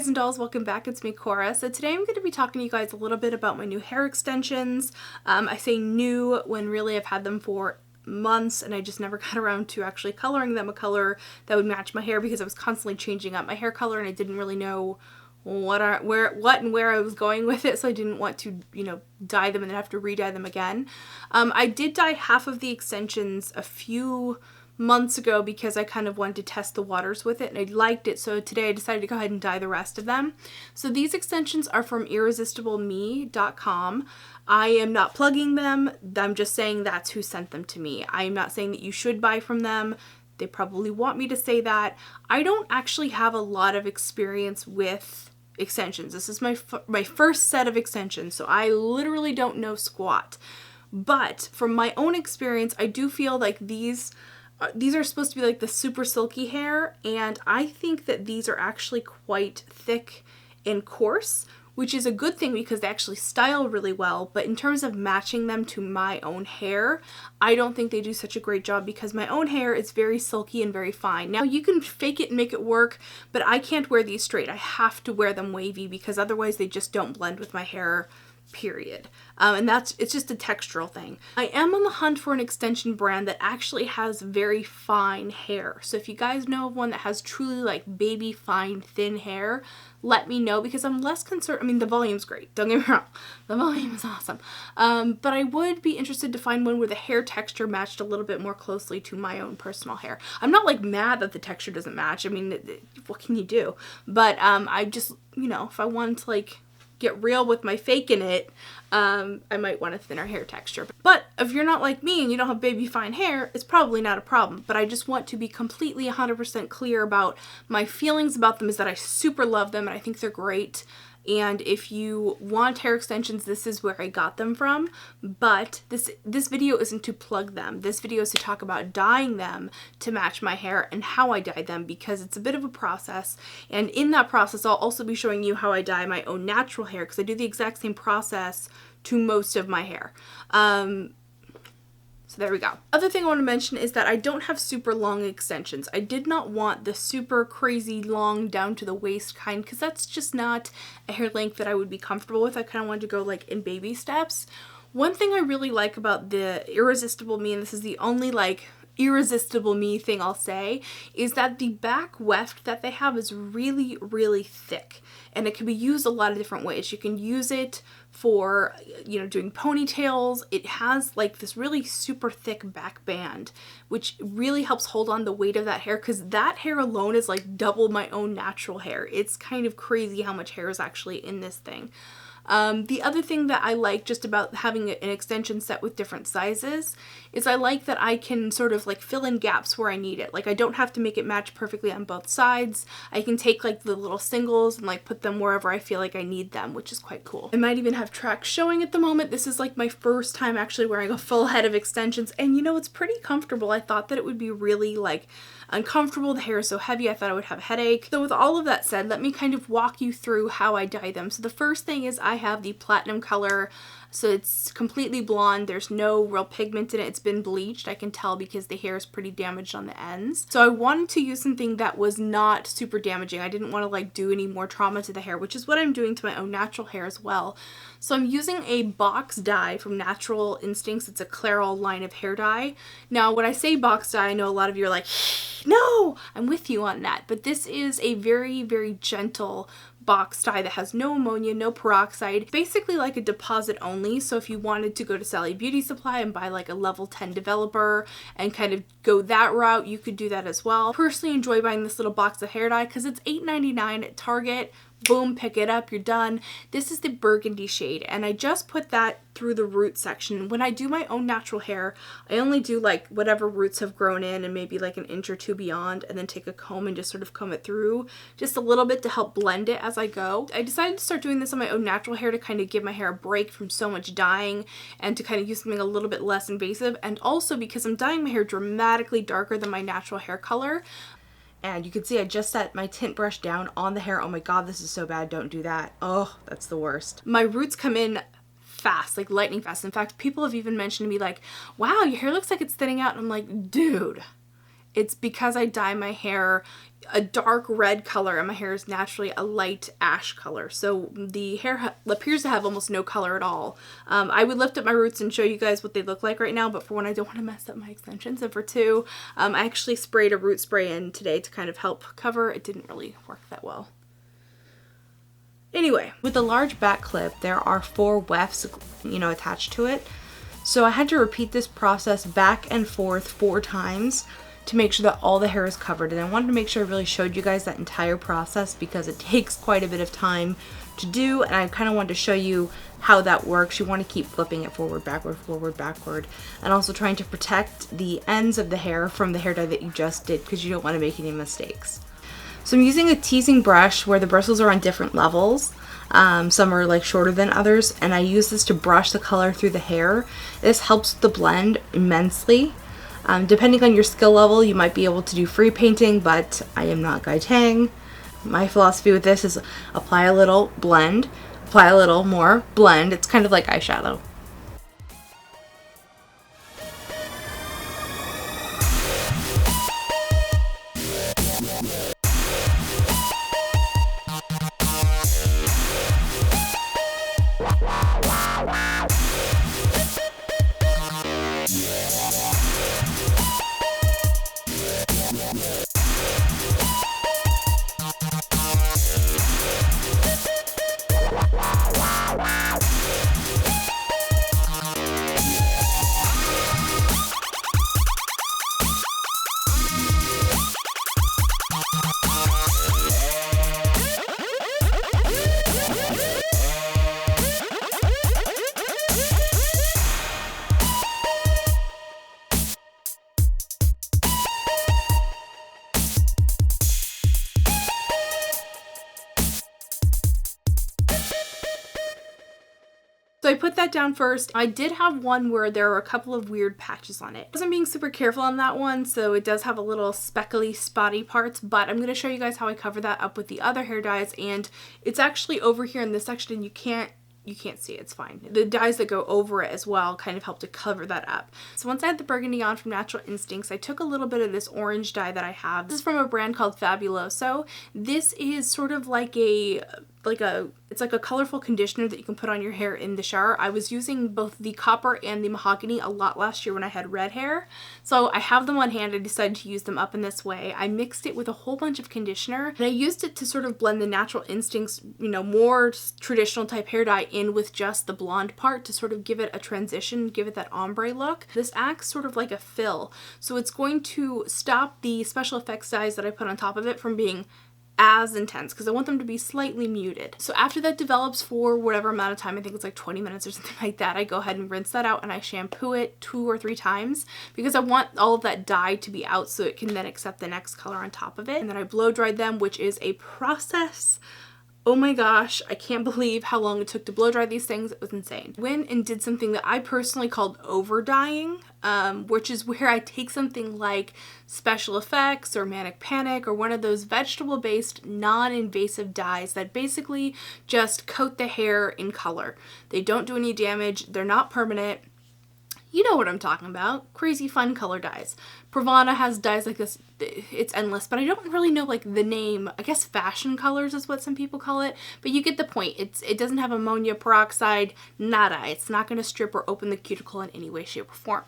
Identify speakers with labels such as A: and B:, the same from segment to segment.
A: guys and dolls, welcome back. It's me, Cora. So today I'm going to be talking to you guys a little bit about my new hair extensions. I say new when really I've had them for months and I just never got around to actually coloring them a color that would match my hair because I was constantly changing up my hair color and I didn't really know what and where I was going with it, so I didn't want to, dye them and then have to re-dye them again. I did dye half of the extensions a few months ago because I kind of wanted to test the waters with it and I liked it, so today I decided to go ahead and dye the rest of them. So these extensions are from irresistibleme.com. I am not plugging them, I'm just saying that's who sent them to me. I am not saying that you should buy from them. They probably want me to say that. I don't actually have a lot of experience with extensions. This is my first set of extensions, so I literally don't know squat. But from my own experience, I do feel like these are supposed to be like the super silky hair, and I think that these are actually quite thick and coarse, which is a good thing because they actually style really well. But in terms of matching them to my own hair, I don't think they do such a great job because my own hair is very silky and very fine. Now you can fake it and make it work, but I can't wear these straight. I have to wear them wavy because otherwise they just don't blend with my hair, period. And it's just a textural thing. I am on the hunt for an extension brand that actually has very fine hair. So if you guys know of one that has truly like baby fine thin hair, let me know because I'm less concerned. I mean, the volume's great, don't get me wrong. The volume is awesome. But I would be interested to find one where the hair texture matched a little bit more closely to my own personal hair. I'm not like mad that the texture doesn't match. I mean, what can you do? But I just, if I wanted to like get real with my fake in it, I might want a thinner hair texture. But if you're not like me and you don't have baby fine hair, it's probably not a problem. But I just want to be completely 100% clear about my feelings about them is that I super love them and I think they're great. And if you want hair extensions, this is where I got them from. But this video isn't to plug them. This video is to talk about dyeing them to match my hair and how I dye them because it's a bit of a process. And in that process, I'll also be showing you how I dye my own natural hair because I do the exact same process to most of my hair. So there we go. Other thing I want to mention is that I don't have super long extensions. I did not want the super crazy long down to the waist kind because that's just not a hair length that I would be comfortable with. I kind of wanted to go like in baby steps. One thing I really like about the Irresistible Me, and this is the only like Irresistible Me thing I'll say, is that the back weft that they have is really, really thick and it can be used a lot of different ways. You can use it for, doing ponytails. It has like this really super thick back band, which really helps hold on the weight of that hair because that hair alone is like double my own natural hair. It's kind of crazy how much hair is actually in this thing. The other thing that I like just about having an extension set with different sizes is I like that I can sort of like fill in gaps where I need it. Like I don't have to make it match perfectly on both sides. I can take like the little singles and like put them wherever I feel like I need them, which is quite cool. I might even have tracks showing at the moment. This is like my first time actually wearing a full head of extensions and it's pretty comfortable. I thought that it would be really like uncomfortable. The hair is so heavy. I thought I would have a headache. So with all of that said, let me kind of walk you through how I dye them. So the first thing is I have the platinum color. So it's completely blonde. There's no real pigment in it. It's been bleached. I can tell because the hair is pretty damaged on the ends. So I wanted to use something that was not super damaging. I didn't want to like do any more trauma to the hair, which is what I'm doing to my own natural hair as well. So I'm using a box dye from Natural Instincts. It's a Clairol line of hair dye. Now when I say box dye, I know a lot of you are like, no, I'm with you on that. But this is a very, very gentle box dye that has no ammonia, no peroxide, basically like a deposit only. So if you wanted to go to Sally Beauty Supply and buy like a level 10 developer and kind of go that route, you could do that as well. I personally enjoy buying this little box of hair dye because it's $8.99 at Target. Boom, pick it up, you're done. This is the burgundy shade and I just put that through the root section. When I do my own natural hair, I only do like whatever roots have grown in and maybe like an inch or two beyond and then take a comb and just sort of comb it through just a little bit to help blend it as I go. I decided to start doing this on my own natural hair to kind of give my hair a break from so much dyeing and to kind of use something a little bit less invasive, and also because I'm dyeing my hair dramatically darker than my natural hair color. And you can see I just set my tint brush down on the hair. Oh my god, this is so bad. Don't do that. Oh, that's the worst. My roots come in fast, like lightning fast. In fact, people have even mentioned to me like, wow, your hair looks like it's thinning out. And I'm like, dude, It's because I dye my hair a dark red color and my hair is naturally a light ash color. So the hair appears to have almost no color at all. I would lift up my roots and show you guys what they look like right now, but for one, I don't want to mess up my extensions, and for two, I actually sprayed a root spray in today to kind of help cover. It didn't really work that well. Anyway, with the large back clip, there are 4 wefts, attached to it. So I had to repeat this process back and forth 4 times to make sure that all the hair is covered. And I wanted to make sure I really showed you guys that entire process because it takes quite a bit of time to do, and I kind of wanted to show you how that works. You want to keep flipping it forward, backward, and also trying to protect the ends of the hair from the hair dye that you just did because you don't want to make any mistakes. So I'm using a teasing brush where the bristles are on different levels. Some are like shorter than others, and I use this to brush the color through the hair. This helps with the blend immensely. Depending on your skill level, you might be able to do free painting, but I am not Guy Tang. My philosophy with this is apply a little, blend, apply a little more, blend. It's kind of like eyeshadow. So I put that down first. I did have one where there were a couple of weird patches on it. I wasn't being super careful on that one, so it does have a little speckly, spotty parts, but I'm going to show you guys how I cover that up with the other hair dyes, and it's actually over here in this section, and you can't see it, it's fine. The dyes that go over it as well kind of help to cover that up. So once I had the burgundy on from Natural Instincts, I took a little bit of this orange dye that I have. This is from a brand called Fabuloso. This is sort of like it's like a colorful conditioner that you can put on your hair in the shower. I was using both the copper and the mahogany a lot last year when I had red hair. So I have them on hand. I decided to use them up in this way. I mixed it with a whole bunch of conditioner, and I used it to sort of blend the Natural Instincts, more traditional type hair dye in with just the blonde part to sort of give it a transition, give it that ombre look. This acts sort of like a fill. So it's going to stop the special effects dyes that I put on top of it from being as intense because I want them to be slightly muted. So after that develops for whatever amount of time, I think it's like 20 minutes or something like that, I go ahead and rinse that out and I shampoo it 2 or 3 times because I want all of that dye to be out so it can then accept the next color on top of it. And then I blow dried them, which is a process. Oh my gosh, I can't believe how long it took to blow dry these things. It was insane. Went and did something that I personally called over dyeing, which is where I take something like Special Effects or Manic Panic or one of those vegetable-based non-invasive dyes that basically just coat the hair in color. They don't do any damage, they're not permanent. You know what I'm talking about. Crazy fun color dyes. Pravana has dyes like this. It's endless, but I don't really know like the name. I guess fashion colors is what some people call it, but you get the point. It doesn't have ammonia peroxide, nada. It's not going to strip or open the cuticle in any way, shape, or form.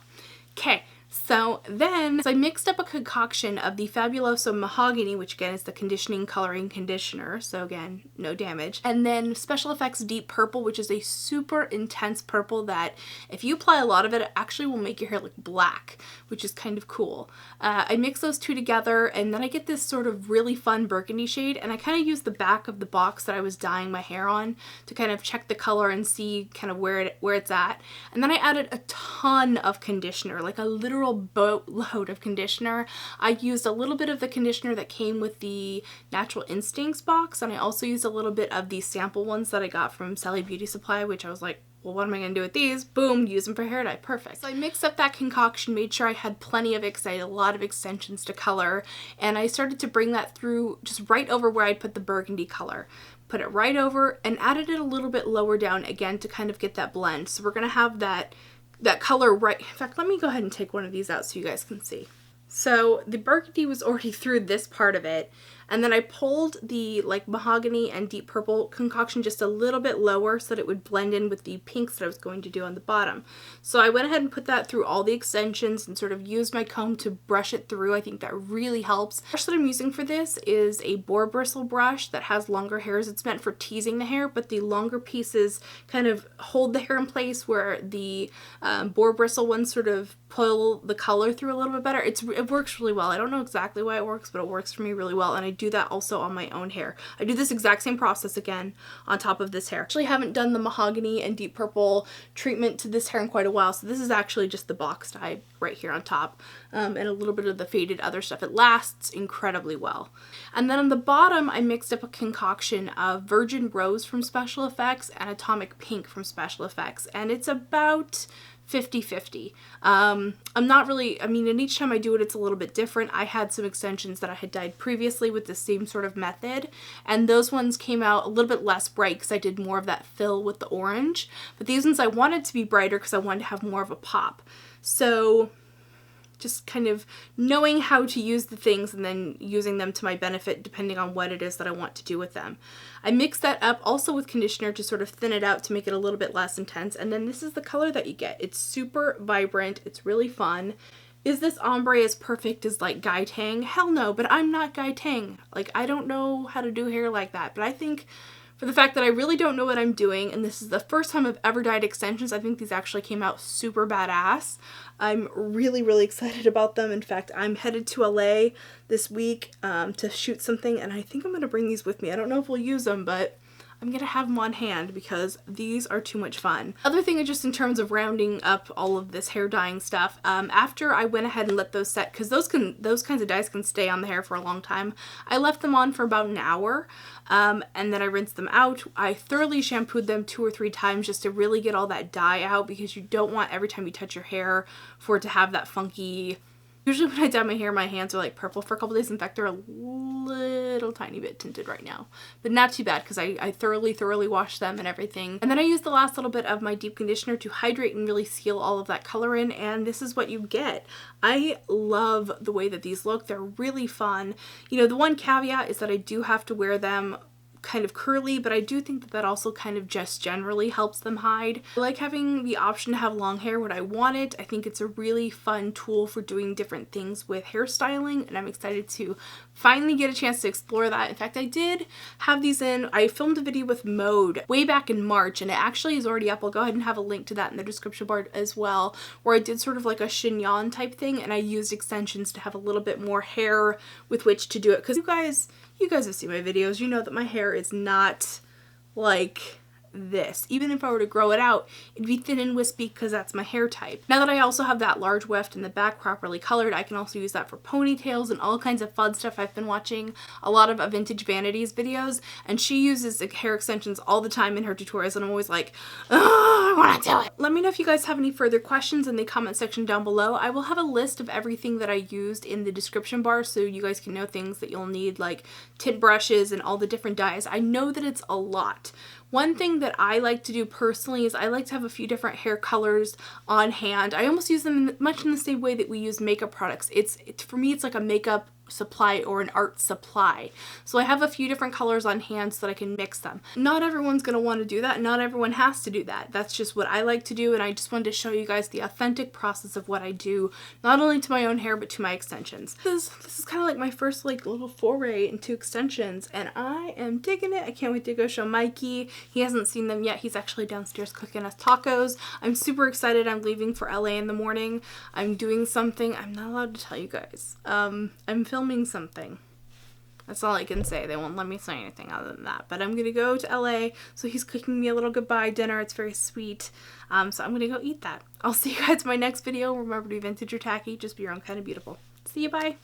A: Okay. So I mixed up a concoction of the Fabuloso Mahogany, which again is the conditioning coloring conditioner, so again, no damage, and then Special Effects Deep Purple, which is a super intense purple that if you apply a lot of it, it actually will make your hair look black, which is kind of cool. I mix those two together, and then I get this sort of really fun burgundy shade, and I kind of use the back of the box that I was dyeing my hair on to kind of check the color and see kind of where it's at. And then I added a ton of conditioner, like a literal boatload of conditioner. I used a little bit of the conditioner that came with the Natural Instincts box, and I also used a little bit of the sample ones that I got from Sally Beauty Supply, which I was like, well, what am I going to do with these? Boom, use them for hair dye. Perfect. So I mixed up that concoction, made sure I had plenty of it because I had a lot of extensions to color, and I started to bring that through just right over where I'd put the burgundy color. Put it right over and added it a little bit lower down again to kind of get that blend. So we're going to have that color right. In fact, let me go ahead and take one of these out so you guys can see. So the burgundy was already through this part of it, and then I pulled the like mahogany and deep purple concoction just a little bit lower so that it would blend in with the pinks that I was going to do on the bottom. So I went ahead and put that through all the extensions and sort of used my comb to brush it through. I think that really helps. The brush that I'm using for this is a boar bristle brush that has longer hairs. It's meant for teasing the hair, but the longer pieces kind of hold the hair in place, where the boar bristle ones sort of pull the color through a little bit better. It works really well. I don't know exactly why it works, but it works for me really well, and I do that also on my own hair. I do this exact same process again on top of this hair. Actually, I haven't done the mahogany and deep purple treatment to this hair in quite a while, so this is actually just the box dye right here on top, and a little bit of the faded other stuff. It lasts incredibly well. And then on the bottom, I mixed up a concoction of Virgin Rose from Special Effects and Atomic Pink from Special Effects, and it's about 50-50. I'm not really, I mean, and each time I do it, it's a little bit different. I had some extensions that I had dyed previously with the same sort of method, and those ones came out a little bit less bright because I did more of that fill with the orange. But these ones I wanted to be brighter because I wanted to have more of a pop. So just kind of knowing how to use the things and then using them to my benefit depending on what it is that I want to do with them. I mixed that up also with conditioner to sort of thin it out to make it a little bit less intense, and then this is the color that you get. It's super vibrant, it's really fun. Is this ombre as perfect as like Guy Tang? Hell no, but I'm not Guy Tang. Like, I don't know how to do hair like that, but I think for the fact that I really don't know what I'm doing, and this is the first time I've ever dyed extensions, I think these actually came out super badass. I'm really, really excited about them. In fact, I'm headed to LA this week to shoot something, and I think I'm going to bring these with me. I don't know if we'll use them, but I'm going to have them on hand because these are too much fun. Other thing is just in terms of rounding up all of this hair dyeing stuff, after I went ahead and let those set, because those kinds of dyes can stay on the hair for a long time, I left them on for about an hour, and then I rinsed them out. I thoroughly shampooed them 2 or 3 times just to really get all that dye out, because you don't want every time you touch your hair for it to have that funky. Usually when I dye my hair, my hands are like purple for a couple days. In fact, they're a little tiny bit tinted right now, but not too bad because I thoroughly washed them and everything. And then I used the last little bit of my deep conditioner to hydrate and really seal all of that color in, and this is what you get. I love the way that these look. They're really fun. You know, the one caveat is that I do have to wear them kind of curly, but I do think that that also kind of just generally helps them hide. I like having the option to have long hair when I want it. I think it's a really fun tool for doing different things with hairstyling, and I'm excited to finally get a chance to explore that. In fact, I did have these in. I filmed a video with Mode way back in March, and it actually is already up. I'll go ahead and have a link to that in the description bar as well, where I did sort of like a chignon type thing, and I used extensions to have a little bit more hair with which to do it, because you guys have seen my videos. You know that my hair is not like this. Even if I were to grow it out, it'd be thin and wispy because that's my hair type. Now that I also have that large weft in the back properly colored, I can also use that for ponytails and all kinds of fun stuff. I've been watching a lot of Vintage Vanities videos, and she uses hair extensions all the time in her tutorials, and I'm always like, oh, I want to do it. Let me know if you guys have any further questions in the comment section down below. I will have a list of everything that I used in the description bar so you guys can know things that you'll need, like tint brushes and all the different dyes. I know that it's a lot. One thing that I like to do personally is I like to have a few different hair colors on hand. I almost use them much in the same way that we use makeup products. For me, it's like a makeup supply or an art supply. So I have a few different colors on hand so that I can mix them. Not everyone's going to want to do that. Not everyone has to do that. That's just what I like to do, and I just wanted to show you guys the authentic process of what I do, not only to my own hair but to my extensions. This is kind of like my first like little foray into extensions, and I am digging it. I can't wait to go show Mikey. He hasn't seen them yet. He's actually downstairs cooking us tacos. I'm super excited. I'm leaving for LA in the morning. I'm doing something. I'm not allowed to tell you guys. I'm filming something. That's all I can say. They won't let me say anything other than that. But I'm going to go to LA, so he's cooking me a little goodbye dinner. It's very sweet. So I'm going to go eat that. I'll see you guys in my next video. Remember to be vintage or tacky. Just be your own kind of beautiful. See you. Bye.